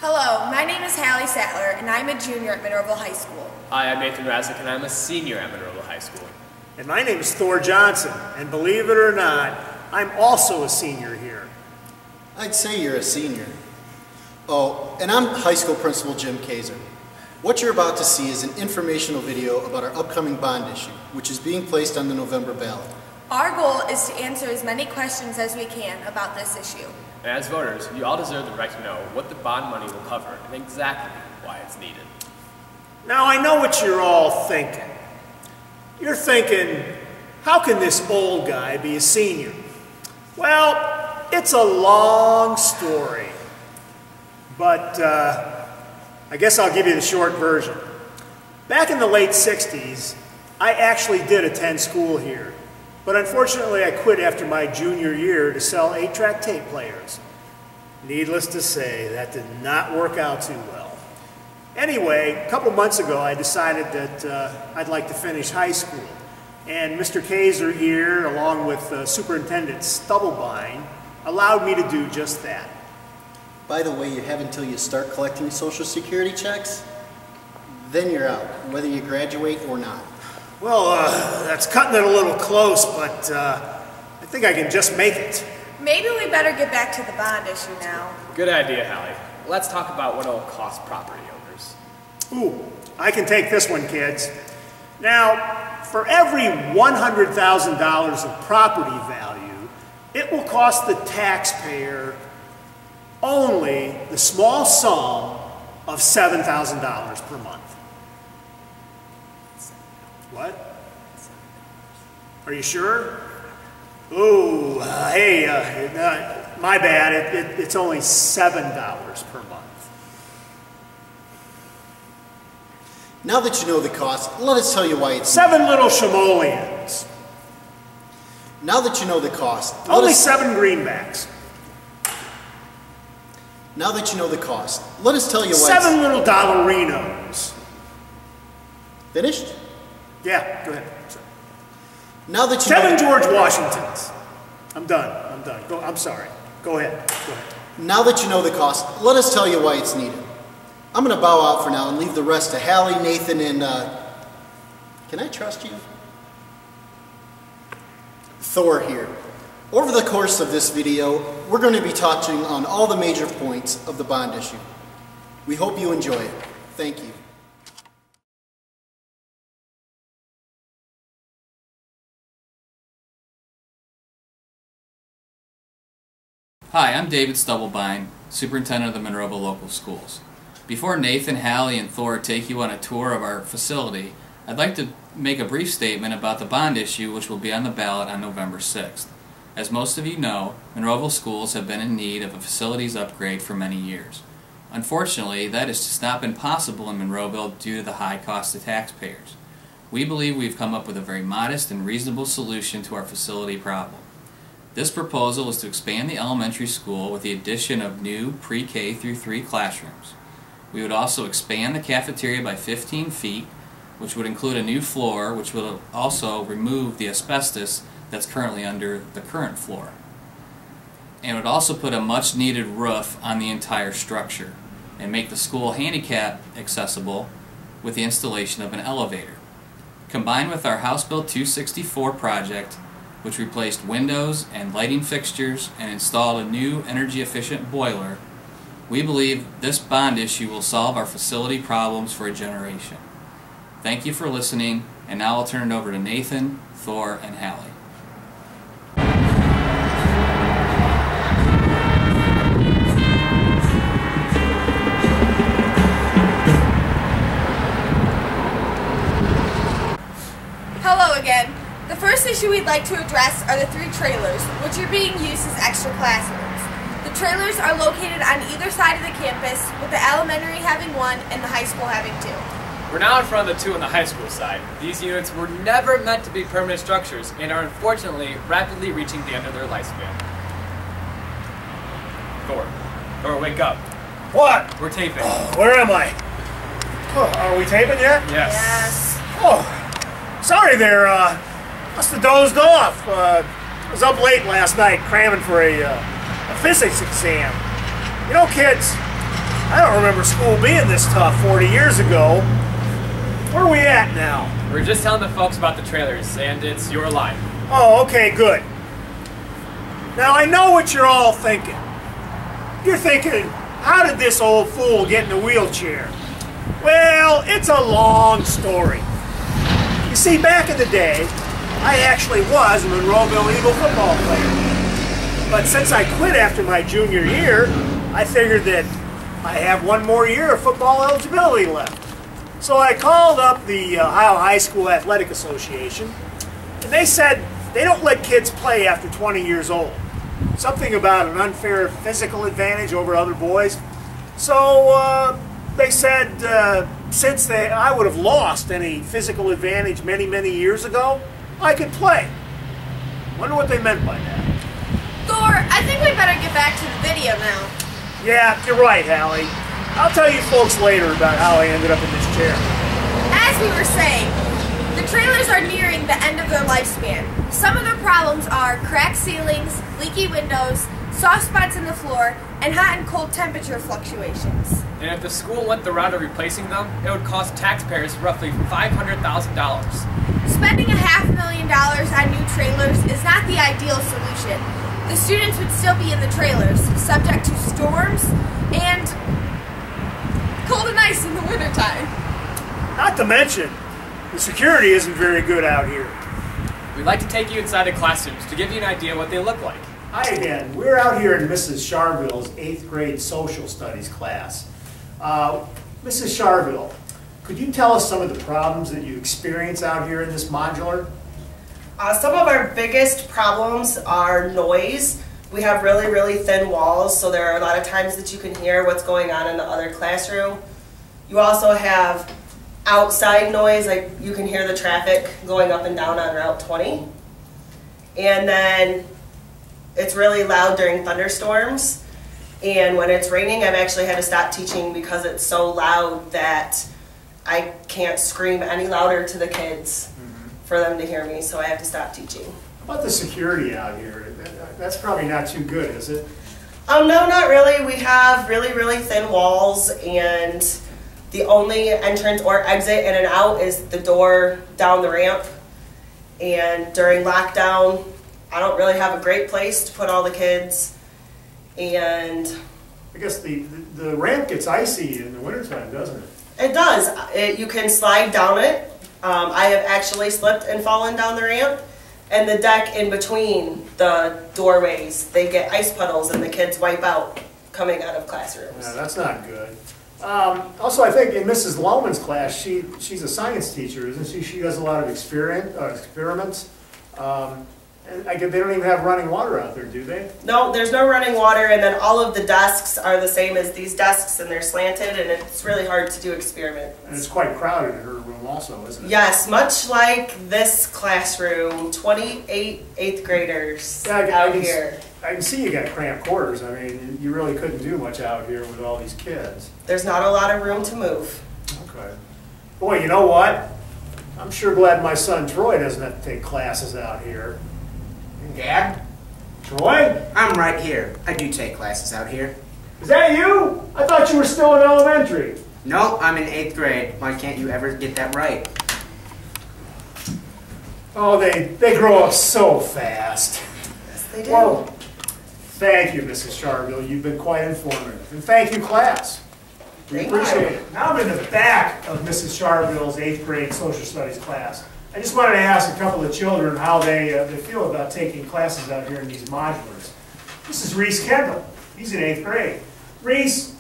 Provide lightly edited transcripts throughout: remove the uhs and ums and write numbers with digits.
Hello, my name is Hallie Sattler, and I'm a junior at Monroeville High School. Hi, I'm Nathan Razik, and I'm a senior at Monroeville High School. And my name is Thor Johnson, and believe it or not, I'm also a senior here. I'd say you're a senior. Oh, and I'm high school principal Jim Kaiser. What you're about to see is an informational video about our upcoming bond issue, which is being placed on the November ballot. Our goal is to answer as many questions as we can about this issue. And as voters, you all deserve the right to know what the bond money will cover and exactly why it's needed. Now, I know what you're all thinking. You're thinking, how can this old guy be a senior? Well, it's a long story, but I guess I'll give you the short version. Back in the late 60s, I actually did attend school here, but unfortunately I quit after my junior year to sell 8-track tape players. Needless to say, that did not work out too well. Anyway, a couple months ago I decided that I'd like to finish high school, and Mr. Kaiser here, along with Superintendent Stubblebine, allowed me to do just that. By the way, you have until you start collecting Social Security checks, then you're out, whether you graduate or not. Well, that's cutting it a little close, but I think I can just make it. Maybe we better get back to the bond issue now. Good idea, Hallie. Let's talk about what it'll cost property owners. Ooh, I can take this one, kids. Now, for every $100,000 of property value, it will cost the taxpayer only the small sum of $7,000 per month. What? Are you sure? Ooh, hey, my bad. It's only $7 per month. Now that you know the cost, let us tell you why it's... 7 little Shimolians. Now that you know the cost... Only 7 greenbacks. Now that you know the cost, let us tell you why 7 little Dollarinos. Finished? Yeah, go ahead. Now that you 7 George Washingtons. I'm done. I'm sorry. Go ahead. Now that you know the cost, let us tell you why it's needed. I'm going to bow out for now and leave the rest to Hallie, Nathan, and, can I trust you? Thor here. Over the course of this video, we're going to be touching on all the major points of the bond issue. We hope you enjoy it. Thank you. Hi, I'm David Stubblebine, Superintendent of the Monroeville Local Schools. Before Nathan, Hallie, and Thor take you on a tour of our facility, I'd like to make a brief statement about the bond issue which will be on the ballot on November 6th. As most of you know, Monroeville schools have been in need of a facilities upgrade for many years. Unfortunately, that has just not been possible in Monroeville due to the high cost to taxpayers. We believe we've come up with a very modest and reasonable solution to our facility problem. This proposal is to expand the elementary school with the addition of new pre-K through 3 classrooms. We would also expand the cafeteria by 15 feet, which would include a new floor, which will also remove the asbestos that's currently under the current floor. And would also put a much needed roof on the entire structure and make the school handicap accessible with the installation of an elevator. Combined with our House Bill 264 project, which replaced windows and lighting fixtures and installed a new energy efficient boiler, we believe this bond issue will solve our facility problems for a generation. Thank you for listening, and now I'll turn it over to Nathan, Thor, and Hallie. Hello again. The first issue we'd like to address are the 3 trailers, which are being used as extra classrooms. The trailers are located on either side of the campus, with the elementary having 1 and the high school having 2. We're now in front of the 2 on the high school side. These units were never meant to be permanent structures and are unfortunately rapidly reaching the end of their lifespan. Thor, wake up. What? We're taping. Oh, where am I? Oh, are we taping yet? Yes. Oh, sorry there. Must have dozed off. I was up late last night cramming for a physics exam. You know, kids, I don't remember school being this tough 40 years ago. Where are we at now? We're just telling the folks about the trailers, and it's your line. Oh, okay, good. Now I know what you're all thinking. You're thinking, how did this old fool get in a wheelchair? Well, it's a long story. You see, back in the day, I actually was a Monroeville Eagle football player. But since I quit after my junior year, I figured that I have one more year of football eligibility left. So I called up the Ohio High School Athletic Association, and they said they don't let kids play after 20 years old. Something about an unfair physical advantage over other boys. So they said since I would have lost any physical advantage many, many years ago, I could play. Wonder what they meant by that. Thor, I think we better get back to the video now. Yeah, you're right, Hallie. I'll tell you folks later about how I ended up in this chair. As we were saying, the trailers are nearing the end of their lifespan. Some of their problems are cracked ceilings, leaky windows, soft spots in the floor, and hot and cold temperature fluctuations. And if the school went the route of replacing them, it would cost taxpayers roughly $500,000. Spending $500,000 on new trailers is not the ideal solution. The students would still be in the trailers, subject to storms and cold and ice in the wintertime. Not to mention, the security isn't very good out here. We'd like to take you inside the classrooms to give you an idea what they look like. Hi again. We're out here in Mrs. Charville's 8th grade social studies class. Mrs. Charville, could you tell us some of the problems that you experience out here in this modular? Some of our biggest problems are noise. We have really, really thin walls, so there are a lot of times that you can hear what's going on in the other classroom. You also have outside noise, like you can hear the traffic going up and down on Route 20. And then it's really loud during thunderstorms. And when it's raining, I've actually had to stop teaching because it's so loud that I can't scream any louder to the kids for them to hear me, so I have to stop teaching. How about the security out here? That's probably not too good, is it? No, not really. We have really, really thin walls, and the only entrance or exit in and out is the door down the ramp. And during lockdown, I don't really have a great place to put all the kids. And I guess the ramp gets icy in the wintertime, doesn't it? it does. You can slide down it. I have actually slipped and fallen down the ramp. And the deck in between the doorways, they get ice puddles and the kids wipe out coming out of classrooms. Yeah, that's not good. Also, I think in Mrs. Lohman's class, she's a science teacher, isn't she? She does a lot of experiments. And they don't even have running water out there, do they? No, there's no running water, and then all of the desks are the same as these desks, and they're slanted, and it's really hard to do experiments. And it's quite crowded in her room also, isn't it? Yes, much like this classroom, 28 8th graders out here. I can see you got cramped quarters. I mean, you really couldn't do much out here with all these kids. There's not a lot of room to move. Okay. Boy, you know what? I'm sure glad my son Troy doesn't have to take classes out here. Dad? Troy? I'm right here. I do take classes out here. Is that you? I thought you were still in elementary. No, I'm in 8th grade. Why can't you ever get that right? Oh, they grow up so fast. Yes, they do. Well, thank you, Mrs. Charville. You've been quite informative. And thank you, class. We appreciate it. Now I'm in the back of Mrs. Charville's 8th grade social studies class. I just wanted to ask a couple of children how they feel about taking classes out here in these modulars. This is Reese Kendall. He's in 8th grade. Reese,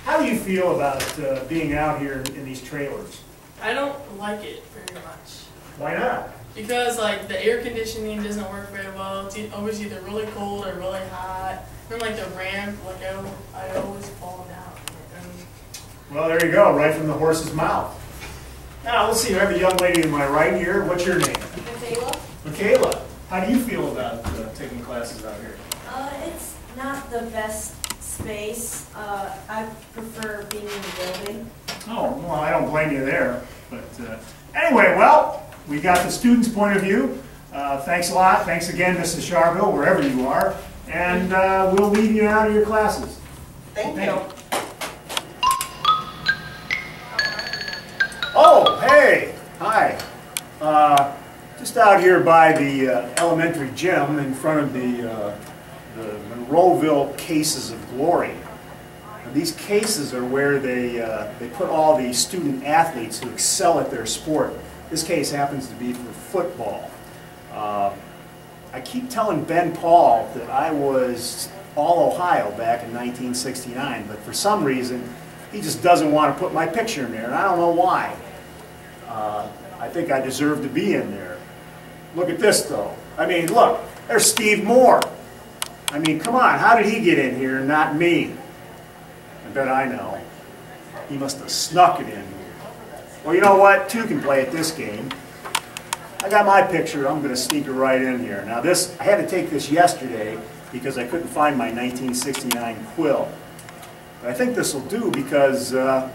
how do you feel about being out here in these trailers? I don't like it very much. Why not? Because like the air conditioning doesn't work very well. It's always either really cold or really hot. And like the ramp, like I always fall down. Well, there you go, right from the horse's mouth. Now, let's see, I have a young lady to my right here. What's your name? Michaela. Michaela. How do you feel about taking classes out here? It's not the best space. I prefer being in the building. Oh, well, I don't blame you there. But anyway, well, we got the student's point of view. Thanks a lot. Thanks again, Mrs. Charville, wherever you are. And we'll leave you out of your classes. Thank you. hey, hi. Just out here by the elementary gym in front of the Monroeville Cases of Glory. Now, these cases are where they put all the student athletes who excel at their sport. This case happens to be for football. I keep telling Ben Paul that I was all Ohio back in 1969, but for some reason he just doesn't want to put my picture in there, and I don't know why. I think I deserve to be in there. Look at this, though. I mean, look, there's Steve Moore. I mean, come on, how did he get in here and not me? I bet I know. He must have snuck it in here. Well, you know what? Two can play at this game. I got my picture. I'm going to sneak it right in here. Now, this, I had to take this yesterday because I couldn't find my 1969 quill. But I think this will do because I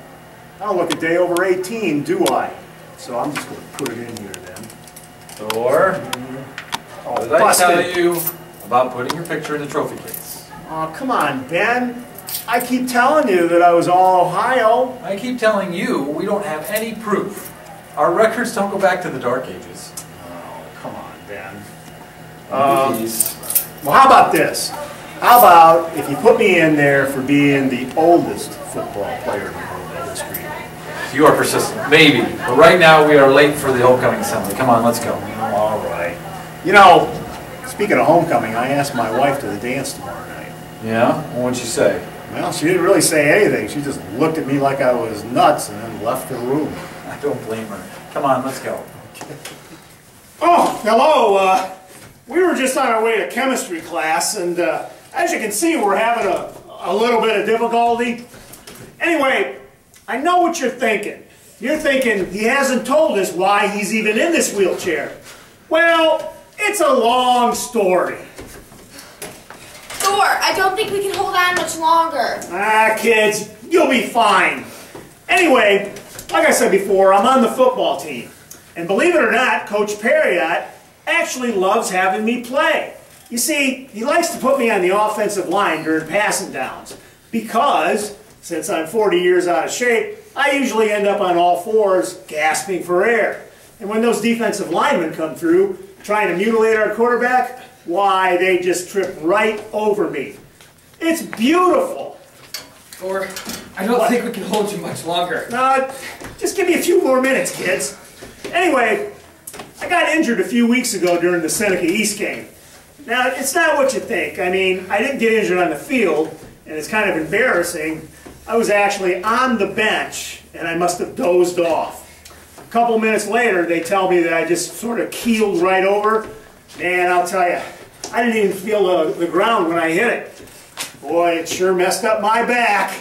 don't look a day over 18, do I? So I'm just going to put it in here then. Or, what did I tell you about putting your picture in the trophy case? Oh, come on, Ben. I keep telling you that I was all Ohio. I keep telling you we don't have any proof. Our records don't go back to the Dark Ages. Oh, come on, Ben. Please. Well, how about this? How about if you put me in there for being the oldest football player in Monroeville history? You are persistent. Maybe. But right now we are late for the homecoming assembly. Come on, let's go. All right. You know, speaking of homecoming, I asked my wife to the dance tomorrow night. Yeah? What'd she say? Well, she didn't really say anything. She just looked at me like I was nuts and then left the room. I don't blame her. Come on, let's go. Oh, hello. We were just on our way to chemistry class, and as you can see, we're having a little bit of difficulty. Anyway, I know what you're thinking. You're thinking he hasn't told us why he's even in this wheelchair. Well, it's a long story. Thor, I don't think we can hold on much longer. Ah, kids, you'll be fine. Anyway, like I said before, I'm on the football team. And believe it or not, Coach Perriott actually loves having me play. You see, he likes to put me on the offensive line during passing downs because, since I'm 40 years out of shape, I usually end up on all fours gasping for air. And when those defensive linemen come through trying to mutilate our quarterback, why, they just trip right over me. It's beautiful. Or, I don't think we can hold you much longer. Just give me a few more minutes, kids. Anyway, I got injured a few weeks ago during the Seneca East game. Now, it's not what you think. I mean, I didn't get injured on the field, and it's kind of embarrassing. I was actually on the bench, and I must have dozed off. A couple minutes later, they tell me that I just sort of keeled right over. Man, I'll tell you, I didn't even feel the ground when I hit it. Boy, it sure messed up my back.